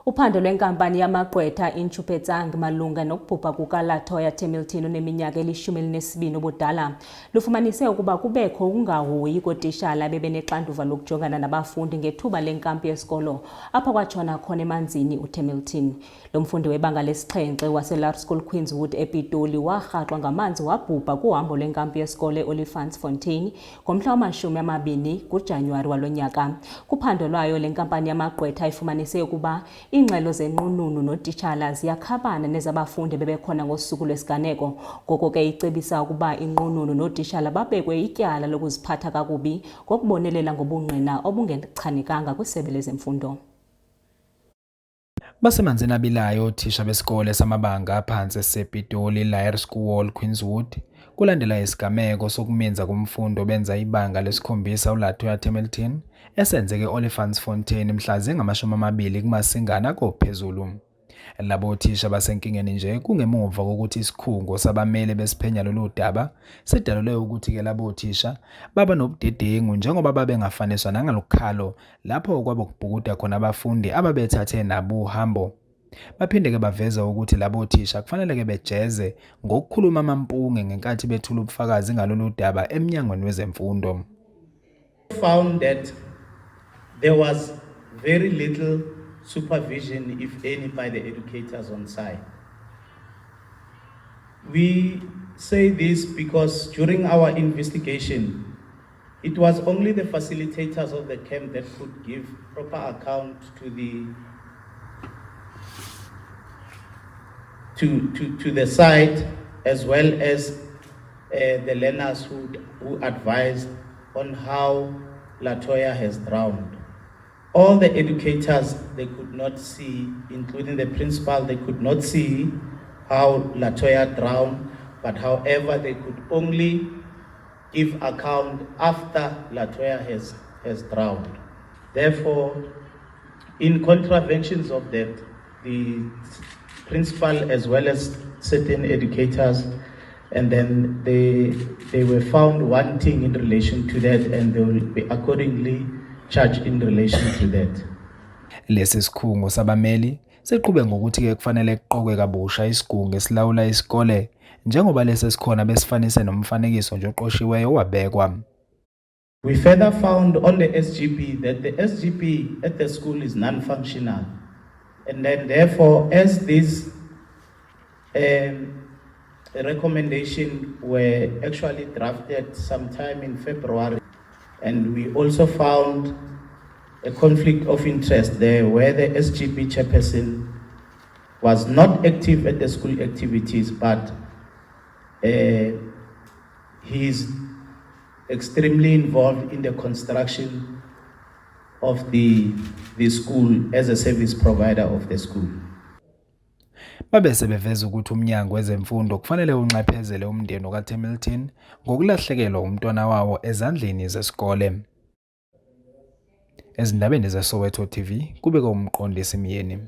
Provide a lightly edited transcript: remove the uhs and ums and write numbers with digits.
Uphando lwenkampani yamaGqwetha i-Nchupetsang malunga nokubhubha kuka-Latoya Temilton oneminyaka elishumi elinesibini ubudala lufumanise ukuba Kubekho Ukungahoyi Kootitshala ababenoxanduva lokujongana nabafundi ngethuba lenkampu yesikolo apho kwatshona khona emanzini u-Temilton. Lo mfundi webanga lesixhenxe wase-School Queenswood ePitoli warhaxwa ngamanzi wabhubha kuhambo lwenkampu yesikolo e-Olifantsfontein ngomhla wama-20 kuJanuwari walo nyaka. Kuphando lwayo le nkampani yamaGqwetha ifumanise ukuba iingxelo zenqununu nootitshala ziyakhabana nezabafundi bebekhona ngosuku lwesiganeko, ngoko ke icebisa ukuba inqununu nootitshala babekwe ityala lokuziphatha kakubi ngokubonelela ngobungqina obungechanekanga kwisebe lezemfundo. Basemanzini abilayo oothisha besikole samabanga aphantsi sePitoli School Queenswood kulandela isigameko sokumenza kumfundo benza ibanga lesikhombisa uLatoya Temilton esenzeke e-Olifantsfontein mhla zingama-20 kuMasingana kophezulu. Labo othisha basenkingeni nje kungemuva kokuthi isikhungo sabamele besiphenya lolu daba sidalelwe ukuthi ke labo othisha baba nobudedengu njengoba babengafaniswa nangalukhalo lapho kwabokubhukuda khona abafundi ababethathe nabo uhambo. Baphinde ke baveza ukuthi labo othisha kufanele ke bejeze ngokukhuluma amampunge ngenkathi bethula ubufakazi ngalolu daba emnyangweni wezemfundo. Found that there was very little supervision, if any, by the educators on site. We say this because during our investigation, it was only the facilitators of the camp that could give proper account to the site, as well as the learners who advised on how Latoya has drowned. All the educators, they could not see, including the principal, they could not see how Latoya drowned, but however, they could only give account after Latoya has drowned. Therefore, in contraventions of that, the principal as well as certain educators, and then they were found wanting in relation to that, and they will be accordingly charged in relation to that. Lesi sikhungo sabameli siqhube ngokuthi ke kufanele kuqokwe kabusha isigungu esilawula isikole njengoba lesi sikhona besifanise nomfanekiso nje oqoshiweyo wabekwa. We further found on the SGB that the SGB at the school is non-functional, and then therefore as this recommendation were actually drafted sometime in February, and we also found a conflict of interest there where the SGB chairperson was not active at the school activities, but he is extremely involved in the construction of the school as a service provider of the school. Babese beveza ukuthi umnyango wezemfundo kufanele unxephezele umndeni kaTemilton ngokulahlekelwa umntwana wawo ezandleni zesikole. Ezindabeni zeSoweto TV, Kubekho umqondisi Myeni.